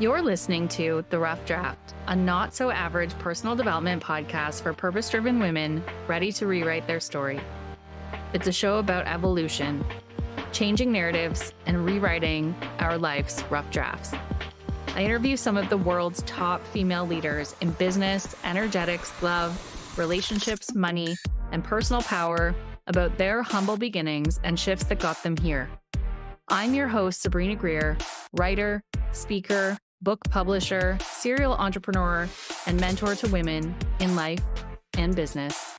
You're listening to The Rough Draft, a not so average personal development podcast for purpose driven women ready to rewrite their story. It's a show about evolution, changing narratives, and rewriting our life's rough drafts. I interview some of the world's top female leaders in business, energetics, love, relationships, money, and personal power about their humble beginnings and shifts that got them here. I'm your host, Sabrina Greer, writer, speaker, book publisher, serial entrepreneur, and mentor to women in life and business.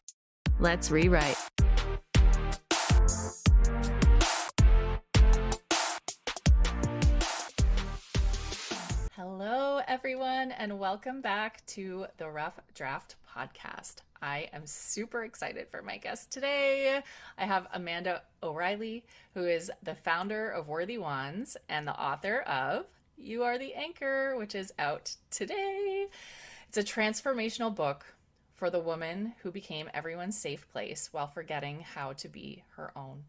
Let's rewrite. Hello, everyone, and welcome back to the Rough Draft podcast. I am super excited for my guest today. I have Amanda O'Reilly, who is the founder of Worthy Wands and the author of You Are the Anchor, which is out today. It's a transformational book for the woman who became everyone's safe place while forgetting how to be her own.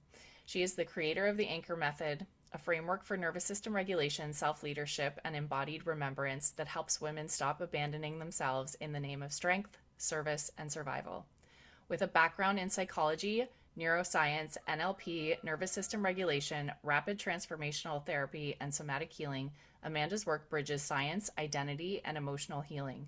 She is the creator of the Anchor Method, a framework for nervous system regulation, self-leadership, and embodied remembrance that helps women stop abandoning themselves in the name of strength, service, and survival. With a background in psychology, neuroscience, NLP, nervous system regulation, rapid transformational therapy, and somatic healing, Amanda's work bridges science, identity, and emotional healing.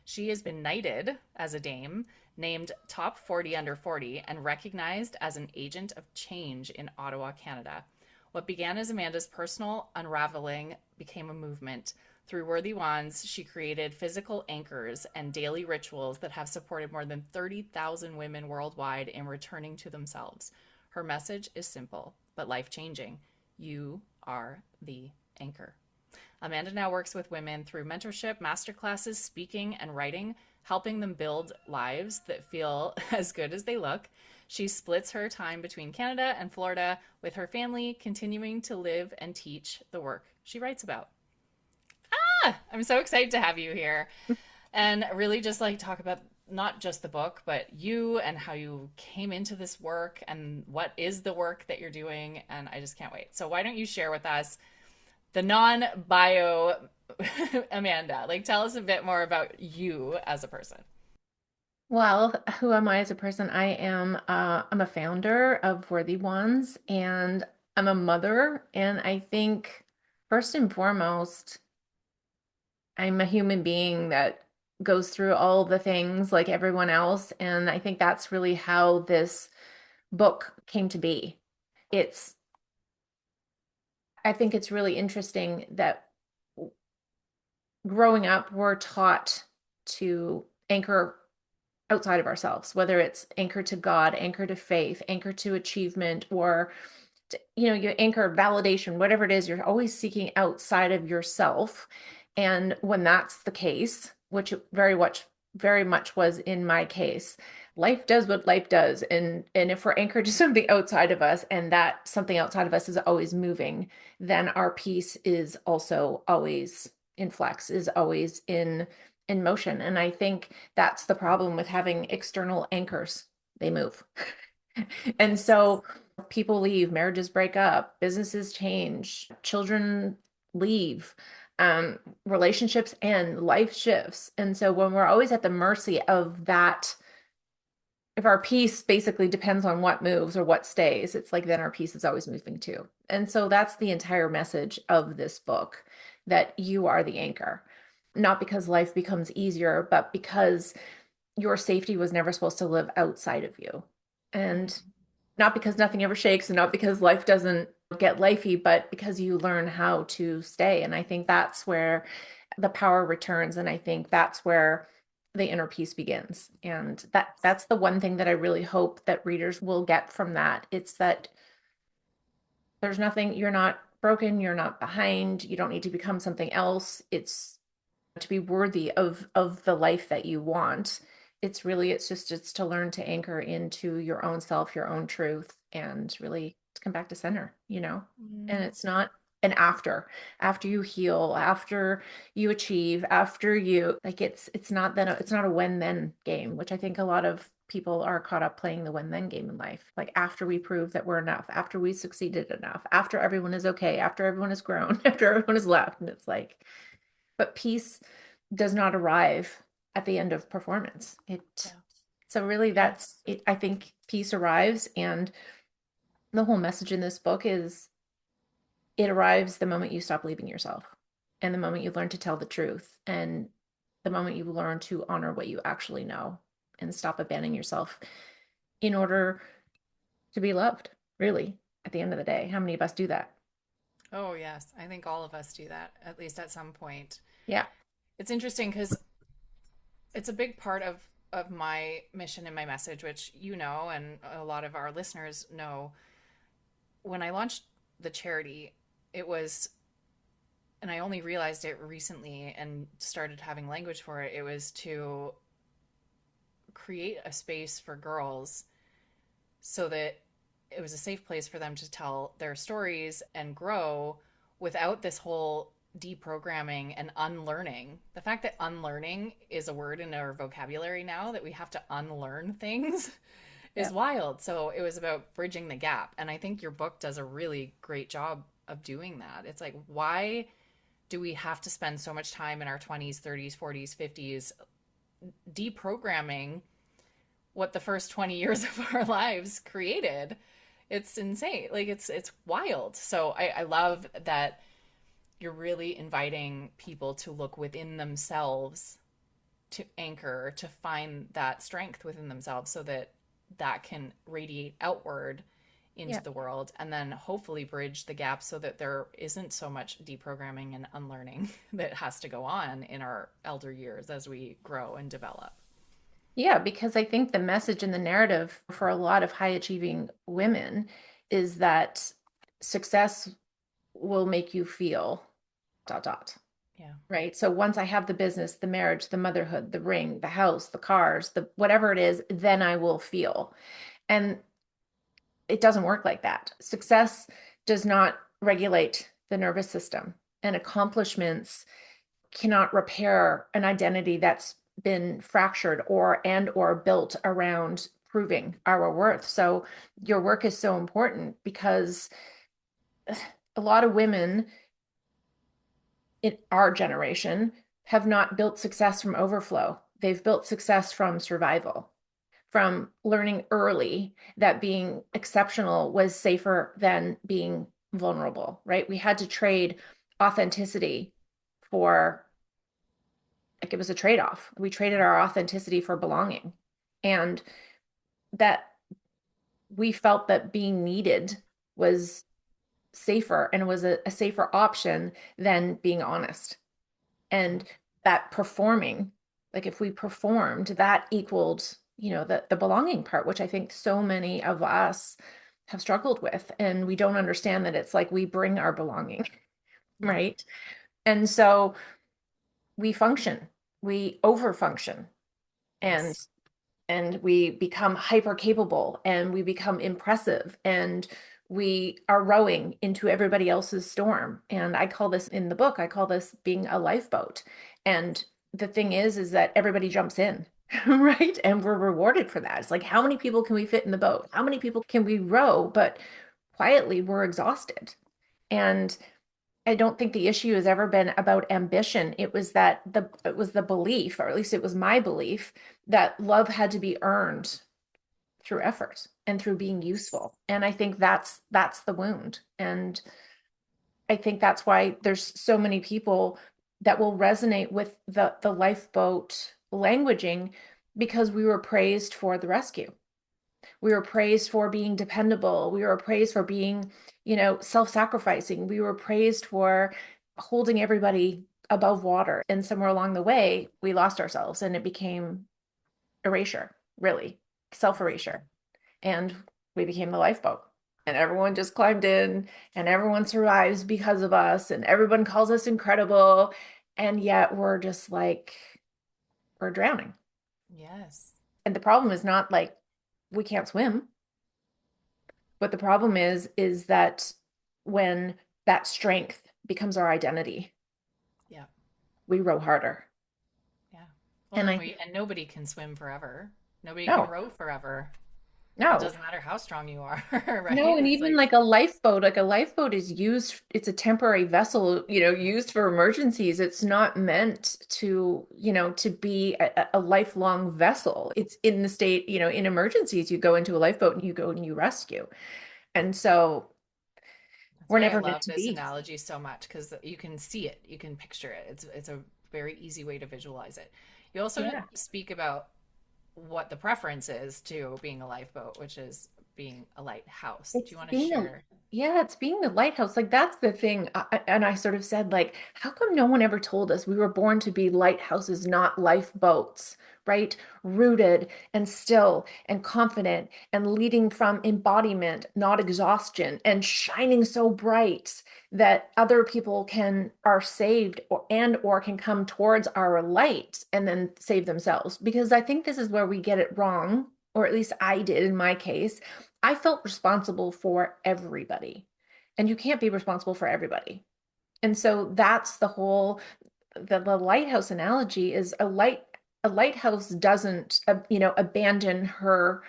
She has been knighted as a dame, named Top 40 Under 40, and recognized as an agent of change in Ottawa, Canada. What began as Amanda's personal unraveling became a movement. Through Worthy Wands, she created physical anchors and daily rituals that have supported more than 30,000 women worldwide in returning to themselves. Her message is simple, but life-changing. You are the anchor. Amanda now works with women through mentorship, masterclasses, speaking, and writing, helping them build lives that feel as good as they look. She splits her time between Canada and Florida with her family, continuing to live and teach the work she writes about. I'm so excited to have you here and really just talk about not just the book, but you and how you came into this work and what is the work that you're doing. And I just can't wait. So why don't you share with us the non-bio Amanda? Tell us a bit more about you as a person. Well, who am I as a person? I'm a founder of Worthy Ones, and I'm a mother. And I think first and foremost, I'm a human being that goes through all the things like everyone else. And I think that's really how this book came to be. I think it's really interesting that growing up, we're taught to anchor outside of ourselves, whether it's anchor to God, anchor to faith, anchor to achievement, or you anchor validation, whatever it is, you're always seeking outside of yourself. And when that's the case, which very much was in my case, life does what life does. And if we're anchored to something outside of us, and that something outside of us is always moving, then our peace is also always in flux, is always in motion. And I think that's the problem with having external anchors. They move. And so people leave, marriages break up, businesses change, children leave, relationships end, life shifts. And so when we're always at the mercy of that, if our peace basically depends on what moves or what stays, it's like then our peace is always moving too. And so that's the entire message of this book, that you are the anchor. Not because life becomes easier, but because your safety was never supposed to live outside of you. And not because nothing ever shakes, and not because life doesn't get lifey, but because you learn how to stay. And I think that's where the power returns. And I think that's where the inner peace begins. And that's the one thing that I really hope that readers will get from that. It's that there's nothing, you're not broken, you're not behind, you don't need to become something else. It's to be worthy of the life that you want. It's to learn to anchor into your own self, your own truth, and really to come back to center, and it's not an after you heal, after you achieve, after you it's not it's not a when then game, which I think a lot of people are caught up playing the when then game in life. Like after we prove that we're enough, after we succeeded enough, after everyone is okay, after everyone has grown, after everyone has left. And it's like, but peace does not arrive at the end of performance. It Yeah. so really Yeah. that's it. I think peace arrives, and the whole message in this book is it arrives the moment you stop believing yourself, and the moment you learn to tell the truth, and the moment you learn to honor what you actually know and stop abandoning yourself in order to be loved, really, at the end of the day. How many of us do that? Oh, yes. I think all of us do that, at least at some point. Yeah. It's interesting because it's a big part of my mission and my message, which you know, and a lot of our listeners know. When I launched the charity, it was, and I only realized it recently and started having language for it, it was to create a space for girls so that it was a safe place for them to tell their stories and grow without this whole deprogramming and unlearning. The fact that unlearning is a word in our vocabulary now, that we have to unlearn things, is Yeah. wild. So it was about bridging the gap. And I think your book does a really great job of doing that. It's like, why do we have to spend so much time in our 20s, 30s, 40s, 50s deprogramming what the first 20 years of our lives created? It's insane. Like it's wild. So I love that you're really inviting people to look within themselves, to anchor, to find that strength within themselves so that that can radiate outward into Yeah. the world, and then hopefully bridge the gap so that there isn't so much deprogramming and unlearning that has to go on in our elder years as we grow and develop. Yeah, because I think the message and the narrative for a lot of high achieving women is that success will make you feel dot dot, Yeah. right? So once I have the business, the marriage, the motherhood, the ring, the house, the cars, the whatever it is, then I will feel. And it doesn't work like that. Success does not regulate the nervous system, and accomplishments cannot repair an identity that's been fractured or built around proving our worth. So your work is so important because a lot of women in our generation have not built success from overflow. They've built success from survival, from learning early that being exceptional was safer than being vulnerable, right? We had to trade authenticity for, like, it was a trade-off. We traded our authenticity for belonging. And that we felt that being needed was safer and was a safer option than being honest. Yeah. And that performing, like if we performed, that equaled, the belonging part, which I think so many of us have struggled with. And we don't understand that it's like we bring our belonging, Yeah. right? And so we function, we overfunction, and Yes. we become hyper capable, and we become impressive, and we are rowing into everybody else's storm. And I call this, in the book, I call this being a lifeboat. And the thing is that everybody jumps in, right? And we're rewarded for that. It's like, how many people can we fit in the boat? How many people can we row? But quietly we're exhausted. And I don't think the issue has ever been about ambition. It was the belief, or at least it was my belief, that love had to be earned through effort and through being Yes. useful. And I think that's the wound. And I think that's why there's so many people that will resonate with the lifeboat languaging, because we were praised for the rescue. We were praised for being dependable. We were praised for being, self-sacrificing. We were praised for holding everybody above water. And somewhere along the way, we lost ourselves, and it became erasure, really, self-erasure. And we became the lifeboat. And everyone just climbed in, and everyone survives because of us, and everyone calls us incredible. And yet we're just like, we're drowning. Yes. And the problem is not like we can't swim. What the problem is that when that strength becomes our identity, Yeah. we row harder. Yeah. Well, And and I we and nobody can swim forever. Nobody can know, row forever. It No. doesn't matter how strong you are, right? No, and It's even like like a lifeboat is used, it's a temporary vessel, used for emergencies. It's not meant to, to be a lifelong vessel. It's in the state, in emergencies, you go into a lifeboat and you go and you rescue. And so that's we're why I never meant love to this be. analogy so much because you can see it, you can picture it. It's a very easy way to visualize it. You also Yeah. speak about what the preference is to being a lifeboat, which is being a lighthouse. Do It's you want to being the, share? yeah, it's being the lighthouse. Like that's the thing. And I sort of said, like, how come no one ever told us we were born to be lighthouses, not lifeboats, right? Rooted and still and confident and leading from embodiment, not exhaustion, and shining so bright that other people are saved or can come towards our light and then save themselves. Because I think this is where we get it wrong, or at least I did in my case. I felt responsible for everybody, and you can't be responsible for everybody. And so that's the lighthouse analogy is a lighthouse doesn't abandon her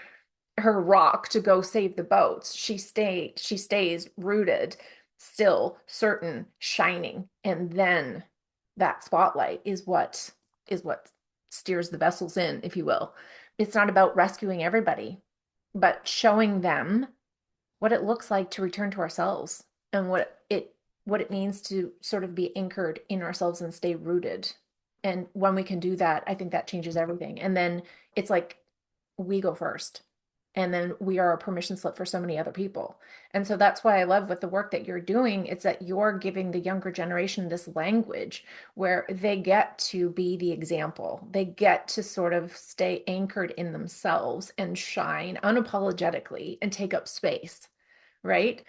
rock to go save the boats. She stays rooted, still certain, shining, and then that spotlight is what steers the vessels in, if you will. It's not about rescuing everybody, but showing them what it looks like to return to ourselves and what it means to sort of be anchored in ourselves and stay rooted. And when we can do that, I think that changes everything. And then it's like we go first. And then we are a permission slip for so many other people. And so that's why I love with the work that you're doing, it's that you're giving the younger generation this language where they get to be the example. They get to sort of stay anchored in themselves and shine unapologetically and take up space, right?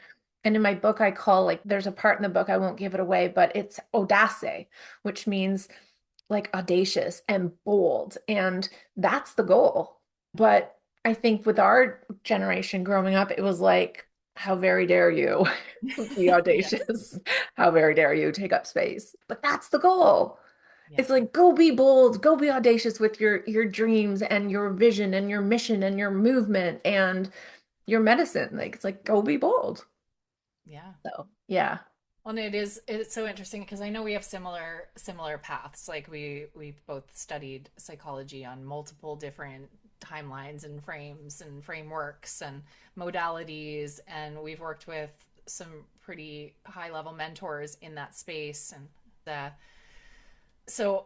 And in my book, I call like, there's a part in the book, I won't give it away, but it's audace, which means like audacious and bold. And that's the goal. But I think with our generation growing up, it was like, how very dare you be Yes. audacious? How very dare you take up space? But that's the goal. Yeah. It's like go be bold, go be audacious with your dreams and your vision and your mission and your movement and your medicine. Like it's like go be bold. Yeah. So yeah. Well, and it's so interesting because I know we have similar paths. Like we both studied psychology on multiple different timelines and frames and frameworks and modalities, and we've worked with some pretty high level mentors in that space. And so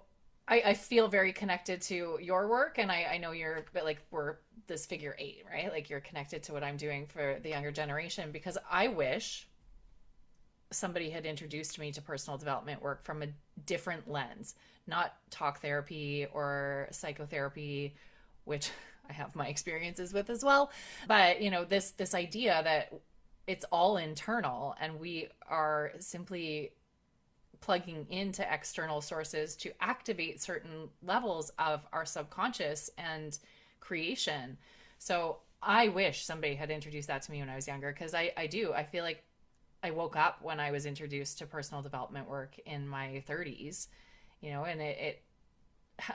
I feel very connected to your work, and I know you're, but like we're this figure eight, right? Like you're connected to what I'm doing for the younger generation because I wish somebody had introduced me to personal development work from a different lens, not talk therapy or psychotherapy, which I have my experiences with as well. But this idea that it's all internal and we are simply plugging into external sources to activate certain levels of our subconscious and creation. So I wish somebody had introduced that to me when I was younger because I do. I feel like I woke up when I was introduced to personal development work in my 30s, and it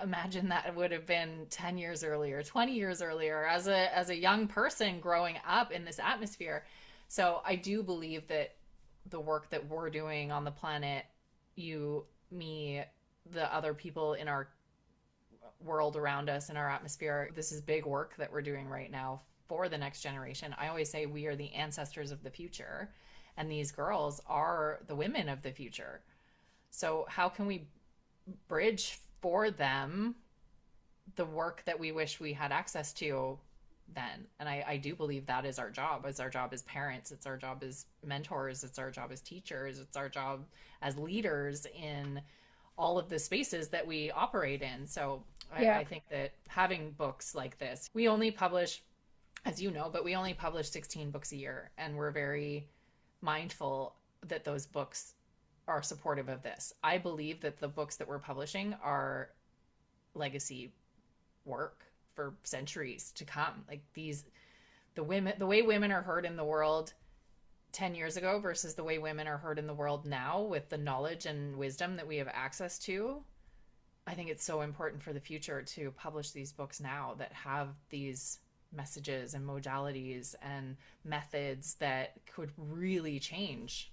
imagine that would have been 10 years earlier, 20 years earlier as a young person growing up in this atmosphere. So I do believe that the work that we're doing on the planet, you, me, the other people in our world around us, in our atmosphere, this is big work that we're doing right now for the next generation. I always say we are the ancestors of the future, and these girls are the women of the future. So, how can we bridge for them the work that we wish we had access to then? And I do believe that is our job. It's our job as parents, it's our job as mentors, it's our job as teachers, it's our job as leaders in all of the spaces that we operate in. So Yeah. I think that having books like this, we only publish, as you know, but we only publish 16 books a year. And we're very mindful that those books are supportive of this. I believe that the books that we're publishing are legacy work for centuries to come. Like the way women are heard in the world 10 years ago versus the way women are heard in the world now with the knowledge and wisdom that we have access to. I think it's so important for the future to publish these books now that have these messages and modalities and methods that could really change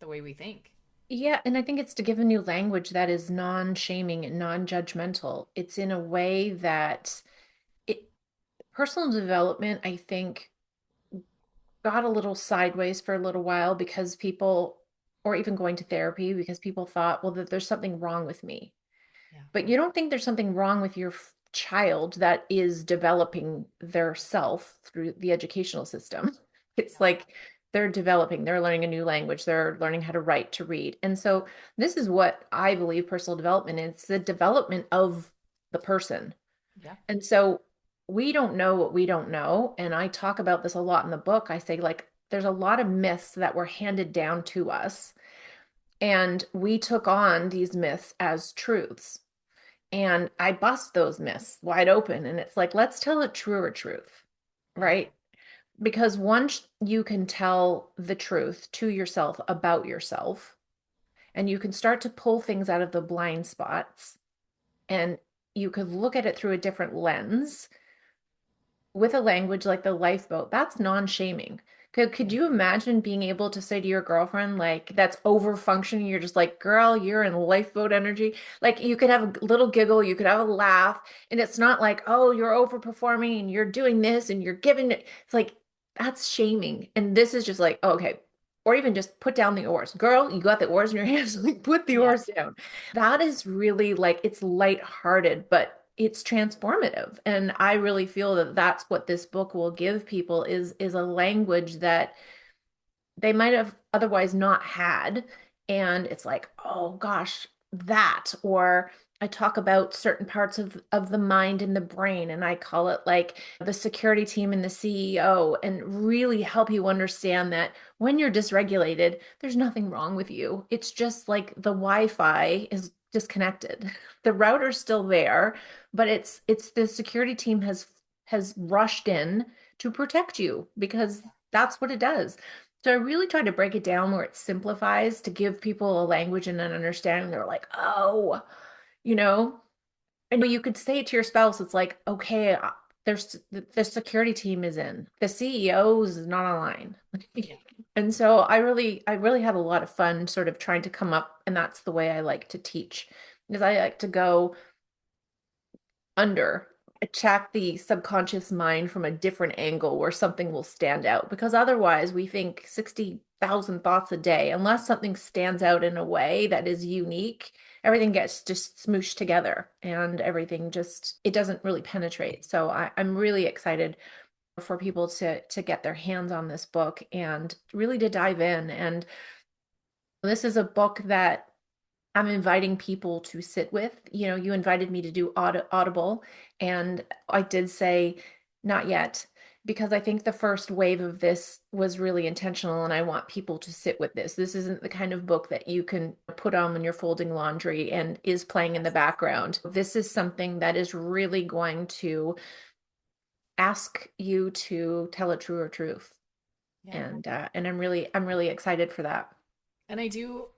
the way we think. Yeah, and I think it's to give a new language that is non-shaming and non-judgmental. It's in a way that it personal development, I think, got a little sideways for a little while because people, or even going to therapy, because people thought, well, that there's something wrong with me. Yeah. But you don't think there's something wrong with your child that is developing their self through the educational system. It's Yeah. like they're developing, they're learning a new language, they're learning how to write, to read. And so this is what I believe personal development is, the development of the person. Yeah. And so we don't know what we don't know. And I talk about this a lot in the book. I say, like, there's a lot of myths that were handed down to us. And we took on these myths as truths. And I bust those myths wide open. And it's like, let's tell a truer truth, Yeah. right? Because once you can tell the truth to yourself about yourself, and you can start to pull things out of the blind spots, and you could look at it through a different lens with a language like the lifeboat, that's non-shaming. Could Yeah. you imagine being able to say to your girlfriend, like, that's over functioning, you're just like, girl, you're in lifeboat energy. Like, you could have a little giggle, you could have a laugh, and it's not like, oh, you're overperforming and you're doing this and you're giving it. It's like, that's shaming. And this is just like, oh, okay. Or even just put down the oars. Girl, you got the oars in your hands, like, put the Yeah. oars down. That is really like, it's lighthearted, but it's transformative. And I really feel that that's what this book will give people is a language that they might have otherwise not had. And it's like, oh gosh, that. Or I talk about certain parts of the mind and the brain, and I call it like the security team and the CEO, and really help you understand that when you're dysregulated, there's nothing wrong with you. It's just like the Wi-Fi is disconnected. The router's still there, but it's the security team has rushed in to protect you because that's what it does. So I really try to break it down where it simplifies to give people a language and an understanding. They're like, oh, you know, and you could say it to your spouse. It's like, okay, there's the security team is in, the CEOs is not online. Yeah. And so I really had a lot of fun sort of trying to come up, and that's the way I like to teach, because I like to go under, attack the subconscious mind from a different angle where something will stand out. Because otherwise, we think 60,000 thoughts a day. Unless something stands out in a way that is unique, everything gets just smooshed together and everything just, it doesn't really penetrate. So I'm really excited for people to get their hands on this book and really to dive in. And this is a book that I'm inviting people to sit with. You know, you invited me to do Audible, and I did say not yet, because I think the first wave of this was really intentional, and I want people to sit with this. This isn't the kind of book that you can put on when you're folding laundry and is playing in the Yes. background. This is something that is really going to ask you to tell a truer truth, Yeah. and I'm really excited for that. And I do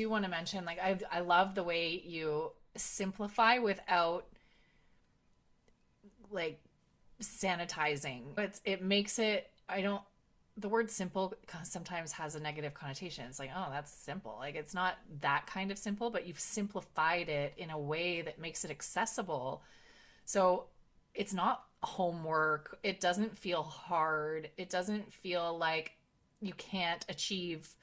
want to mention, like, I love the way you simplify without like sanitizing. It makes it, I don't, the word simple sometimes has a negative connotation. It's like, oh, that's simple. Like, it's not that kind of simple, but you've simplified it in a way that makes it accessible. So it's not homework. It doesn't feel hard. It doesn't feel like you can't achieve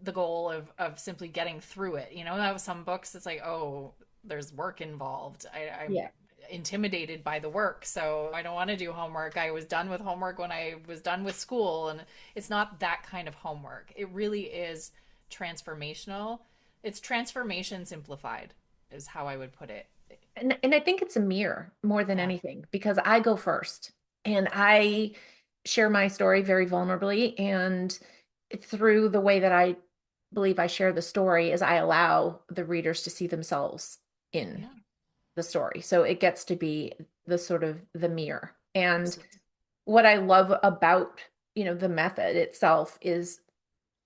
the goal of simply getting through it. You know, that was some books, it's like, oh, there's work involved. I'm Yeah. intimidated by the work, so I don't want to do homework. I was done with homework when I was done with school, and it's not that kind of homework. It really is transformational. It's transformation simplified, is how I would put it. And I think it's a mirror more than Yeah. anything, because I go first and I share my story very vulnerably. And through the way that I believe I share the story is I allow the readers to see themselves in Yeah. the story. So it gets to be the sort of the mirror. And Absolutely. what I love about, the method itself is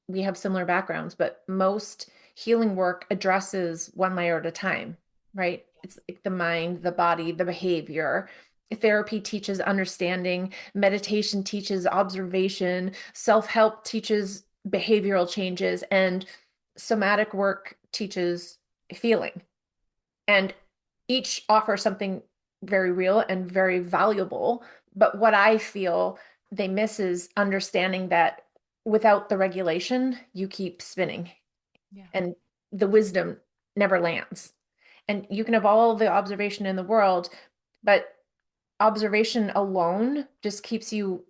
we have similar backgrounds, but most healing work addresses one layer at a time, right? It's like the mind, the body, the behavior. Therapy teaches understanding, meditation teaches observation, self-help teaches behavioral changes, and somatic work teaches feeling. And each offer something very real and very valuable. But what I feel they miss is understanding that without the regulation, you keep spinning Yeah. and the wisdom never lands. And you can have all the observation in the world, but observation alone just keeps you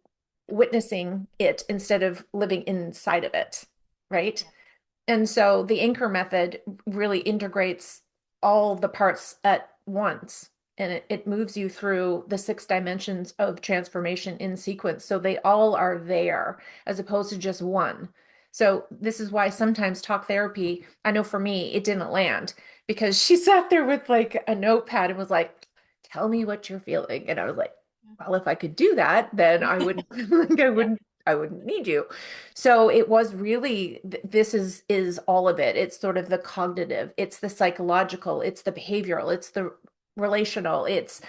witnessing it instead of living inside of it, right? Yeah. And so the anchor method really integrates all the parts at once, and it moves you through the 6 dimensions of transformation in sequence. So they all are there as opposed to just one. So this is why sometimes talk therapy, I know for me, it didn't land because she sat there with like a notepad and was like, tell me what you're feeling. And I was like, well, if I could do that, then I wouldn't like Yeah. I wouldn't need you. So it was really this is all of it. It's sort of the cognitive, it's the psychological, it's the behavioral, it's the relational, it's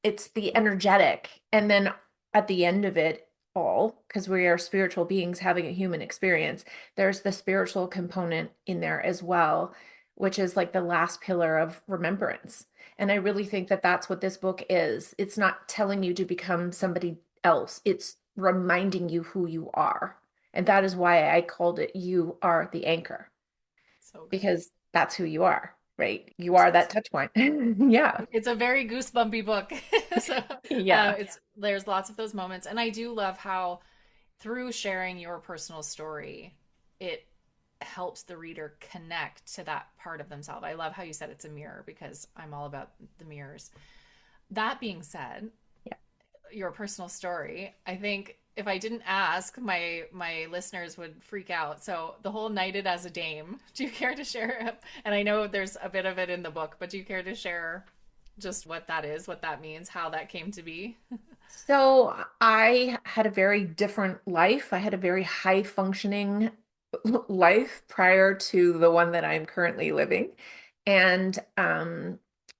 the energetic. And then at the end of it all, because we are spiritual beings having a human experience, there's the spiritual component in there as well, which is like the last pillar of remembrance. And I really think that that's what this book is. It's not telling you to become somebody else, it's reminding you who you are. And that is why I called it You Are the Anchor, So good. because that's who you are, right? You are So, that so touch point. Yeah. it's a very goosebumpy book. So Yeah. it's there's lots of those moments, and I do love how through sharing your personal story, it helps the reader connect to that part of themselves. I love how you said it's a mirror because I'm all about the mirrors. That being said, Yeah. your personal story, I think if I didn't ask, my listeners would freak out. So the whole knighted as a dame. Do you care to share? And I know there's a bit of it in the book, but do you care to share just what that is, what that means, how that came to be? So I had a very different life. I had a very high functioning life prior to the one that I'm currently living. And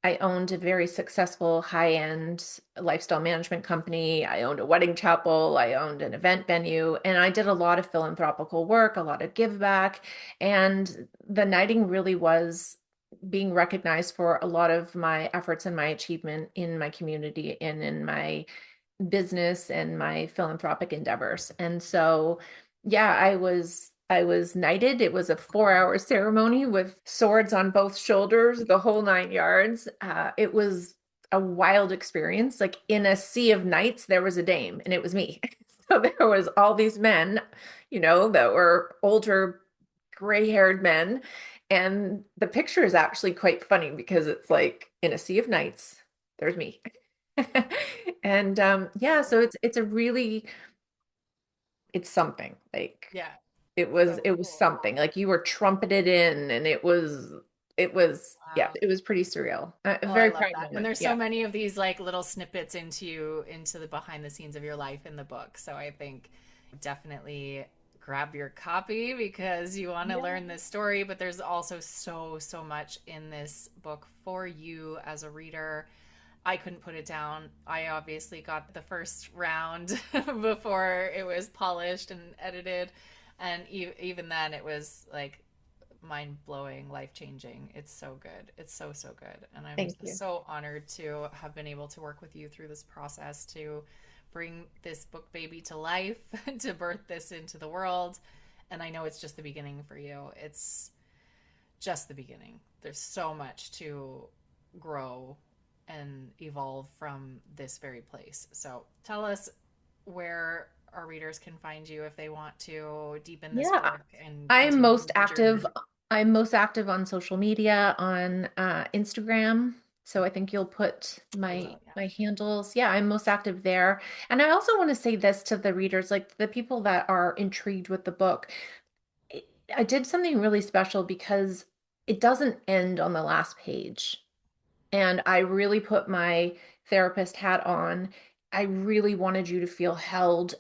I owned a very successful high-end lifestyle management company. I owned a wedding chapel. I owned an event venue. And I did a lot of philanthropical work, a lot of give back. And the knighting really was being recognized for a lot of my efforts and my achievement in my community and in my business and my philanthropic endeavors. And so, yeah, I was knighted. It was a 4 hour ceremony with swords on both shoulders, the whole 9 yards. It was a wild experience. Like in a sea of knights, there was a dame, and it was me. So there was all these men, that were older, gray-haired men. And the picture is actually quite funny because it's like in a sea of knights, there's me. And yeah, so it's a really it's something. Like Yeah, it was so it was cool. something. Like you were trumpeted in and it was yeah, Wow. it was pretty surreal. A Oh, I very love proud that. And moment. there's so Yeah. many of these like little snippets into the behind the scenes of your life in the book. So I think definitely grab your copy because you want to Yeah. learn this story, but there's also so much in this book for you as a reader. I couldn't put it down. I obviously got the first round before it was polished and edited, and even then it was like mind blowing, life changing. It's so good. It's so good. And I'm Thank you. so honored to have been able to work with you through this process to bring this book baby to life, to birth this into the world. And I know it's just the beginning for you. It's just the beginning. There's so much to grow and evolve from this very place. So tell us where our readers can find you if they want to deepen this Yeah. work and I'm continue most the active. journey. I'm most active on social media on Instagram. So I think you'll put I my will, yeah. my handles. Yeah, I'm most active there. And I also want to say this to the readers, like the people that are intrigued with the book. I did something really special because it doesn't end on the last page. And I really put my therapist hat on. I really wanted you to feel held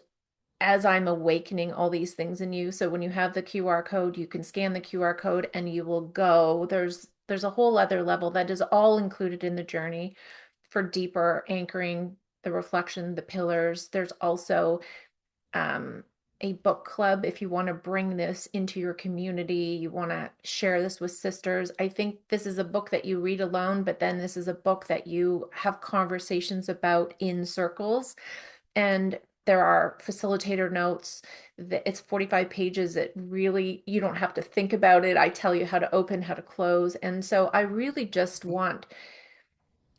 as I'm awakening all these things in you. So when you have the QR code, you can scan the QR code and you will go. There's a whole other level that is all included in the journey. for deeper anchoring, the reflection, the pillars. There's also um, a book club if you want to bring this into your community, you want to share this with sisters. I think this is a book that you read alone, but then this is a book that you have conversations about in circles. And there are facilitator notes that it's 45 pages. It really, you don't have to think about it. I tell you how to open, how to close. And so I really just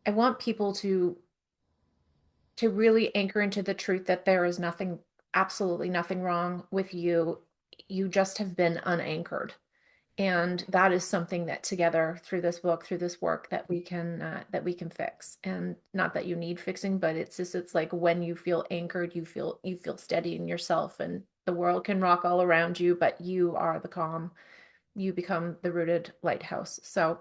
I want people to really anchor into the truth that there is nothing, absolutely nothing wrong with you. You just have been unanchored. And that is something that together through this book, through this work that we can fix. And not that you need fixing, but it's just it's like when you feel anchored, you feel steady in yourself and the world can rock all around you, but you are the calm. You become the rooted lighthouse. So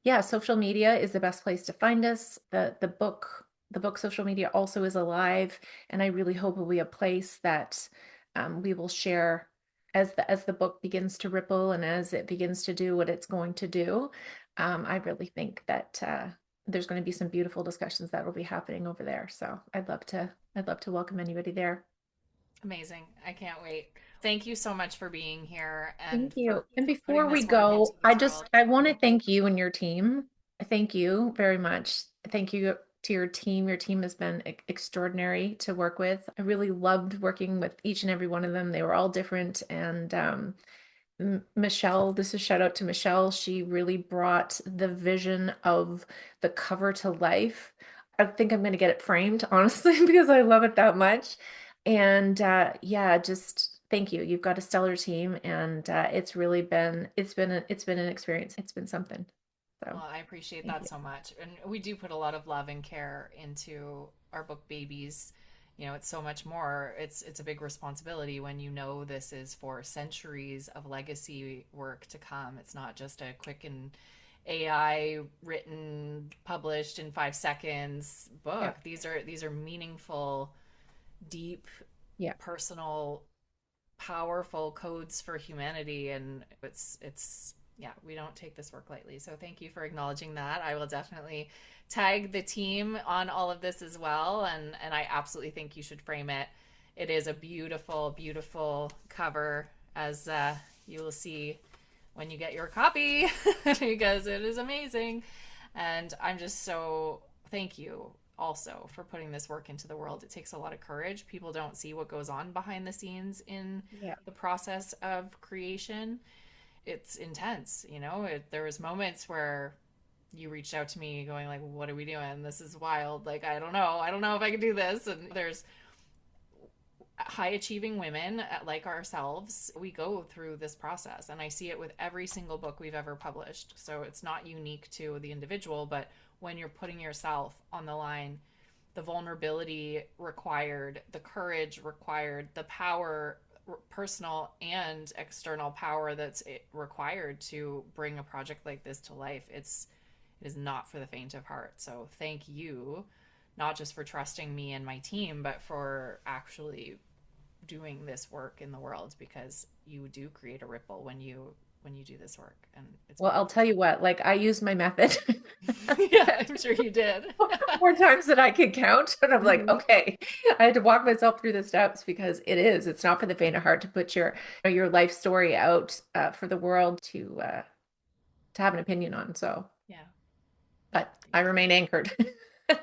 yeah, social media is the best place to find us. The book social media also is alive, and I really hope it will be a place that we will share as the book begins to ripple and as it begins to do what it's going to do. I really think that there's going to be some beautiful discussions that will be happening over there. So I'd love to welcome anybody there. Amazing. I can't wait. Thank you so much for being here Thank and you. And for putting before we this work into go, the world. I want to thank you and your team. Thank you very much. Thank you to your team. Your team has been extraordinary to work with. I really loved working with each and every one of them. They were all different. And Michelle, this is shout out to Michelle. She really brought the vision of the cover to life. I think I'm going to get it framed, honestly, because I love it that much. And yeah, just thank you. You've got a stellar team, and it's really been it's been an experience. It's been something. So Well, I appreciate thank that you. so much. And we do put a lot of love and care into our book babies. You know, it's so much more. It's a big responsibility when you know this is for centuries of legacy work to come. It's not just a quick and AI written, published in 5 seconds Yeah, book. These are meaningful, deep, yeah. personal, powerful codes for humanity, and it's yeah, we don't take this work lightly. So thank you for acknowledging that. I will definitely tag the team on all of this as well, and I absolutely think you should frame it. It is a beautiful, beautiful cover, as you will see when you get your copy, because it is amazing. And I'm just so thank you also for putting this work into the world. It takes a lot of courage. People don't see what goes on behind the scenes in Yeah. the process of creation. It's intense, you know. There was moments where you reached out to me going like, what are we doing? This is wild. Like, I don't know if I can do this. And there's high achieving women like ourselves, we go through this process, and I see it with every single book we've ever published. So it's not unique to the individual, but when you're putting yourself on the line, the vulnerability required, the courage required, the power, personal and external power that's required to bring a project like this to life, it is not for the faint of heart. So thank you, not just for trusting me and my team, but for actually doing this work in the world, because you do create a ripple when you do this work, and it's Well, I'll beautiful. tell you what, like I use my method Yeah, I'm sure you did. more times than I can count. And I'm like, Mm-hmm. okay, I had to walk myself through the steps because it's not for the faint of heart to put your life story out for the world to have an opinion on. So, Yeah. Well, but I thank you. remain anchored.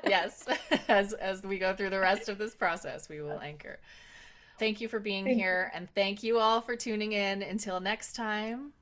Yes, as we go through the rest of this process, we will anchor. Thank you for being Thank you. here, and thank you all for tuning in. Until next time.